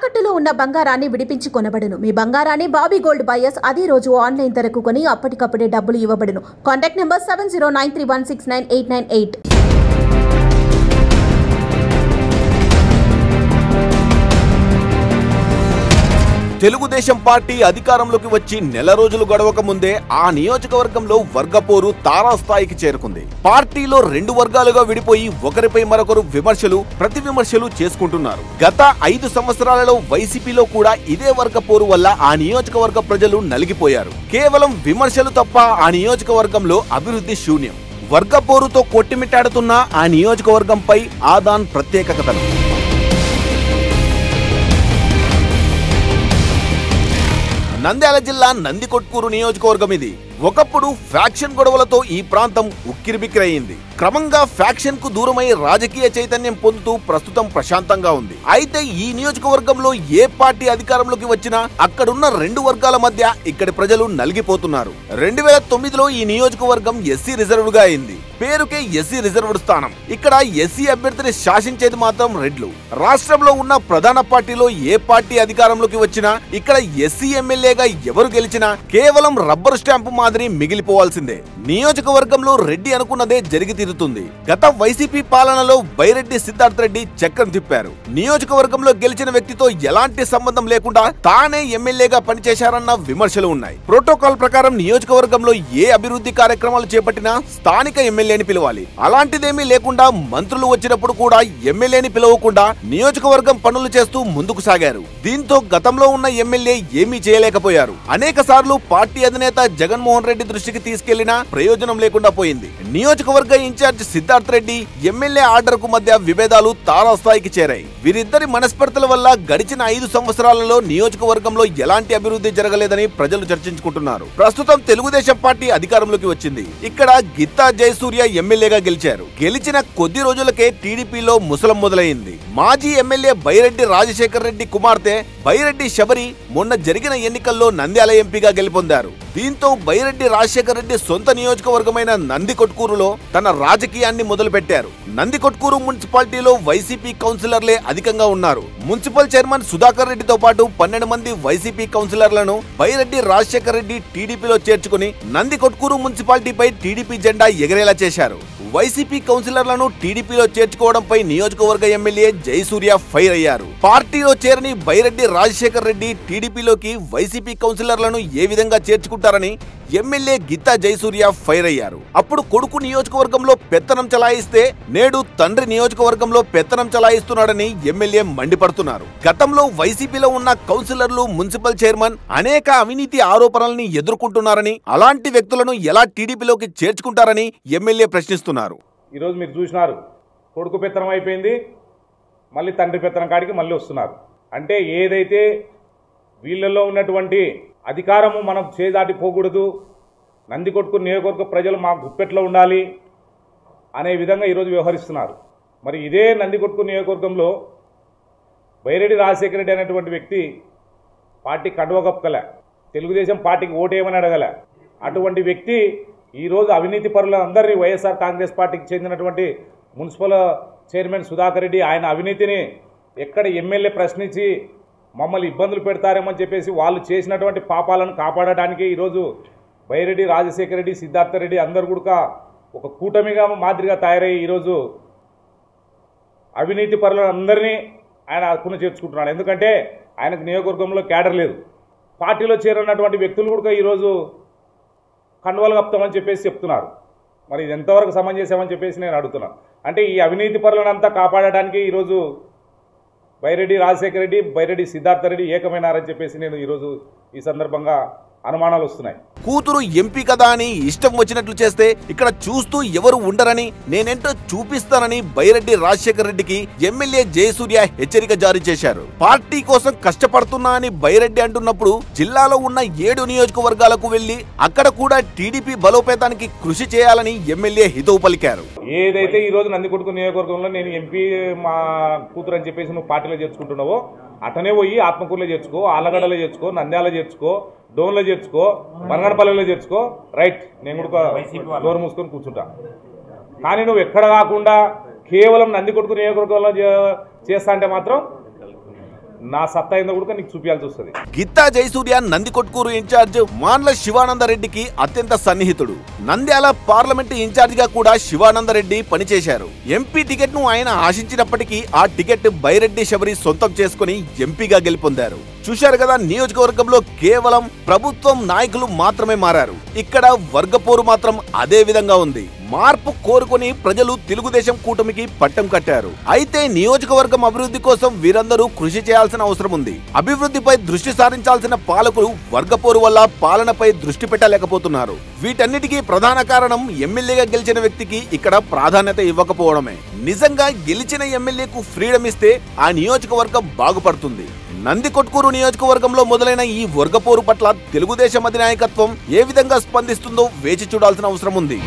తాకట్టులో ఉన్న బంగారాన్ని విడిపించి కొనబడును. మీ బంగారాన్ని బాబీ గోల్డ్ బయర్స్ అదే రోజు ఆన్లైన్ ధరకు కొని అప్పటికప్పుడే డబ్బులు ఇవ్వబడును. Contact number 7093169898. తెలుగుదేశం పార్టీ అధికారంలోకి వచ్చి నెల రోజులు గడవక ముందే ఆ నియోజకవర్గంలో వర్గపోరు తారాస్థాయికి చేరుకుంది. పార్టీలో రెండు వర్గాలుగా విడిపోయి ఒకరిపై మరొకరు ప్రతి విమర్శలు చేసుకుంటున్నారు. గత 5 సంవత్సరాలలో వైసీపీలో కూడా ఇదే వర్గపోరు వల్ల ఆ నియోజకవర్గ ప్రజలు నలిగిపోయారు. కేవలం విమర్శలు తప్ప ఆ నియోజకవర్గంలో అభివృద్ధి శూన్యం. వర్గపోరుతో కొట్టిమిట్టాడుతున్న ఆ నియోజకవర్గంపై ఆదాన్ ప్రత్యేక కథనం. నంద్యాల జిల్లా నందికొట్కూరు నియోజకవర్గం ఇది. ఒకప్పుడు ఫ్యాక్షన్ గొడవలతో ఈ ప్రాంతం ఉక్కిరిబిక్కిరయింది. క్రమంగా ఫ్యాక్షన్ కు దూరమై రాజకీయ చైతన్యం పొందుతూ ప్రస్తుతం ప్రశాంతంగా ఉంది. అయితే ఈ నియోజకవర్గంలో ఏ పార్టీ అధికారంలోకి వచ్చినా అక్కడున్న రెండు వర్గాల మధ్య ఇక్కడి ప్రజలు నలిగిపోతున్నారు. 2009లో ఈ నియోజకవర్గం ఎస్సీ రిజర్వ్డ్ గా అయింది. పేరుకే ఎస్సీ రిజర్వ్డ్ స్థానం. ఇక్కడ ఎస్సీ అభ్యర్థిని శాసించేది మాత్రం రెడ్లు. రాష్ట్రంలో ఉన్న ప్రధాన పార్టీలో ఏ పార్టీ అధికారంలోకి వచ్చినా ఇక్కడ ఎస్సీ ఎమ్మెల్యేగా ఎవరు గెలిచినా కేవలం రబ్బర్ స్టాంపు మాదిరి మిగిలిపోవాల్సిందే. నియోజకవర్గంలో రెడ్డి అనుకున్నదే జరిగి తీరుతుంది. గత వైసీపీ పాలనలో బైరెడ్డి సిద్ధార్థ్ రెడ్డి చక్రం తిప్పారు. నియోజకవర్గంలో గెలిచిన వ్యక్తితో ఎలాంటి సంబంధం లేకుండా తానే ఎమ్మెల్యేగా పనిచేశారన్న విమర్శలు ఉన్నాయి. ప్రోటోకాల్ ప్రకారం నియోజకవర్గంలో ఏ అభివృద్ధి కార్యక్రమాలు చేపట్టినా స్థానిక ఎమ్మెల్యేని పిలవాలి. అలాంటిదేమీ లేకుండా మంత్రులు వచ్చినప్పుడు కూడా ఎమ్మెల్యేని పిలవకుండా నియోజకవర్గం పనులు చేస్తూ ముందుకు సాగారు. దీంతో గతంలో ఉన్న ఎమ్మెల్యే ఏమీ చేయలేకపోయారు. అనేక సార్లు పార్టీ అధినేత జగన్మోహన్ రెడ్డి దృష్టికి తీసుకెళ్లినా ప్రయోజనం లేకుండా పోయింది. నియోజకవర్గ in charge Siddharth Reddy MLA order కు మధ్య విభేదాలు తారాస్థాయికి చేరాయి. వీరిద్దరి మనస్పర్ధల వల్ల గడిచిన 5 సంవత్సరాలలో నియోజకవర్గంలో ఎలాంటి అభివృద్ధి జరగలేదని ప్రజలు చర్చించుకుంటున్నారు. ప్రస్తుతం తెలుగుదేశం పార్టీ అధికారంలోకి వచ్చింది. ఇక్కడ గిత్తా జయసూర్య ఎమ్మెల్యేగా గెలిచారు. గెలిచిన కొద్ది రోజులకే టీడీపీలో ముసలం మొదలైంది. మాజీ ఎమ్మెల్యే బైరెడ్డి రాజశేఖర్ రెడ్డి కుమార్తె బైరెడ్డి శబరి మొన్న జరిగిన ఎన్నికల్లో నంద్యాల ఎంపీగా గెలుపొందారు. దీంతో బైరెడ్డి రాజశేఖర్ రెడ్డి సొంత నియోజకవర్గమైన నందికొట్కూరులో తన రాజకీయాన్ని మొదలుపెట్టారు. నందికొట్కూరు మున్సిపాలిటీలో వైసీపీ కౌన్సిలర్లే అధికంగా ఉన్నారు. మున్సిపల్ చైర్మన్ సుధాకర్ రెడ్డితో పాటు 12 మంది వైసీపీ కౌన్సిలర్లను బైరెడ్డి రాజశేఖర్ రెడ్డి టీడీపీలో చేర్చుకుని నందికొట్కూరు మున్సిపాలిటీపై టీడీపీ జెండా ఎగరేలా చేశారు. వైసీపీ కౌన్సిలర్లను టీడీపీలో చేర్చుకోవడంపై నియోజకవర్గ ఎమ్మెల్యే జయసూర్య ఫైర్ అయ్యారు. పార్టీలో చేరని బైరెడ్డి రాజశేఖర్ రెడ్డి టీడీపీలోకి వైసీపీ కౌన్సిలర్లను ఏ విధంగా చేర్చుకుంటారని ఎమ్మెల్యే గిత్తా జయసూర్య ఫైర్ అయ్యారు. అప్పుడు కొడుకు నియోజకవర్గంలో పెత్తనం చలాయిస్తే నేడు తండ్రి నియోజకవర్గంలో పెత్తనం చలాయిస్తున్నాడని ఎమ్మెల్యే మండిపడుతున్నారు. గతంలో వైసీపీలో ఉన్న కౌన్సిలర్లు, మున్సిపల్ చైర్మన్ అనేక అవినీతి ఆరోపణల్ని ఎదుర్కొంటున్నారని అలాంటి వ్యక్తులను ఎలా టీడీపీలోకి చేర్చుకుంటారని ఎమ్మెల్యే ప్రశ్నిస్తున్నారు. ఈరోజు మీరు చూసినారు, కొడుకు పెత్తనం అయిపోయింది, మళ్ళీ తండ్రి పెత్తనం కాడికి మళ్ళీ వస్తున్నారు. అంటే ఏదైతే వీళ్ళల్లో ఉన్నటువంటి అధికారము మనం చేదాటిపోకూడదు, నందికొట్కూరు నియోజకవర్గ ప్రజలు మా గుప్పెట్లో ఉండాలి అనే విధంగా ఈరోజు వ్యవహరిస్తున్నారు. మరి ఇదే నందికొట్కూరు నియోజకవర్గంలో బైరెడ్డి రాజశేఖర రెడ్డి అనేటువంటి వ్యక్తి పార్టీ కండువ కప్పుకలే, తెలుగుదేశం పార్టీకి ఓటేయమని అడగలే. అటువంటి వ్యక్తి ఈరోజు అవినీతి పరులందరినీ వైఎస్ఆర్ కాంగ్రెస్ పార్టీకి చెందినటువంటి మున్సిపల్ చైర్మన్ సుధాకర్ రెడ్డి ఆయన అవినీతిని ఎక్కడ ఎమ్మెల్యే ప్రశ్నించి మమ్మల్ని ఇబ్బందులు పెడతారేమని చెప్పేసి వాళ్ళు చేసినటువంటి పాపాలను కాపాడడానికి ఈరోజు బైరెడ్డి రాజశేఖర రెడ్డి, సిద్ధార్థ రెడ్డి అందరూ కూడా ఒక కూటమిగా మాదిరిగా తయారయ్యి ఈరోజు అవినీతి పరులందరినీ ఆయన హక్కును చేర్చుకుంటున్నాడు. ఎందుకంటే ఆయనకు నియోజకవర్గంలో క్యాడర్ లేదు. పార్టీలో చేరినటువంటి వ్యక్తులు కూడా ఈరోజు కండువాలు కప్తామని చెప్పేసి చెప్తున్నారు. మరి ఇది ఎంతవరకు సమంజసమని చెప్పేసి నేను అడుగుతున్నాను. అంటే ఈ అవినీతి పరులనంతా కాపాడడానికి ఈరోజు బైరెడ్డి రాజశేఖర రెడ్డి, బైరెడ్డి సిద్ధార్థ రెడ్డి ఏకమైనారని చెప్పేసి నేను ఈరోజు ఈ సందర్భంగా అనుమానాలు వస్తున్నాయి. కూతురు ఎంపీ కదా అని ఇష్టం వచ్చినట్లు చేస్తే ఇక్కడ చూస్తూ ఎవరు ఉండరని, నేనేంటో చూపిస్తానని బైరెడ్డి రాజశేఖర్ రెడ్డికి ఎమ్మెల్యే జయసూర్య హెచ్చరిక జారీ చేశారు. పార్టీ కోసం కష్టపడుతున్నా అని బైరెడ్డి అంటున్నప్పుడు జిల్లాలో ఉన్న 7 నియోజకవర్గాలకు వెళ్లి అక్కడ కూడా టీడీపీ బలోపేతానికి కృషి చేయాలని ఎమ్మెల్యే హితవు పలికారు. ఏదైతే ఈ రోజు నందికొట్కూరు నియోజకవర్గంలో నేను ఎంపీ మా కూతురు అని చెప్పేసి నువ్వు పార్టీలో చేర్చుకుంటున్నావో అటనే పోయి ఆత్మకూరులో చేర్చుకో, ఆలగడ్డలో చేర్చుకో, నంద్యాల చేర్చుకో, డోన్లో చేర్చుకో, బనగనపల్లిలో చేర్చుకో. రైట్, నేను కూడా డోర్ మూసుకొని కూర్చుంటా. కానీ నువ్వు ఎక్కడ కాకుండా కేవలం నందికొట్కూరు నియోజకవర్గంలో చేస్తా అంటే మాత్రం నా సత్తా ఏందో కూడా నీకు చూపించాల్సి వస్తుంది. గిత్తా జయసూర్య నందికొట్కూరు ఇన్ఛార్జ్ మాన్ల శివానందరెడ్డికి అత్యంత సన్నిహితుడు. నంద్యాల పార్లమెంటు ఇన్ఛార్జ్ గా కూడా శివానందరెడ్డి పనిచేశారు. ఎంపీ టికెట్ ను ఆయన ఆశించినప్పటికీ ఆ టికెట్ బైరెడ్డి శబరి సొంతం చేసుకుని ఎంపీగా గెలుపొందారు. చూశారు కదా, నియోజకవర్గంలో కేవలం ప్రభుత్వం నాయకులు మాత్రమే మారారు. ఇక్కడ వర్గపోరు మాత్రం అదే విధంగా ఉంది. మార్పు కోరుకొని ప్రజలు తెలుగుదేశం కూటమికి పట్టం కట్టారు. అయితే నియోజకవర్గం అభివృద్ధి కోసం వీరందరూ కృషి చేయాల్సిన అవసరం ఉంది. అభివృద్ధిపై దృష్టి సారించాల్సిన పాలకులు వర్గపోరు వల్ల పాలనపై దృష్టి పెట్టలేకపోతున్నారు. వీటన్నిటికీ ప్రధాన కారణం ఎమ్మెల్యేగా గెలిచిన వ్యక్తికి ఇక్కడ ప్రాధాన్యత ఇవ్వకపోవడమే. నిజంగా గెలిచిన ఎమ్మెల్యేకు ఫ్రీడమ్ ఇస్తే ఆ నియోజకవర్గం బాగుపడుతుంది. నందికొట్కూరు నియోజకవర్గంలో మొదలైన ఈ వర్గపోరు పట్ల తెలుగుదేశం అధినాయకత్వం ఏ విధంగా స్పందిస్తుందో వేచి చూడాల్సిన అవసరం ఉంది.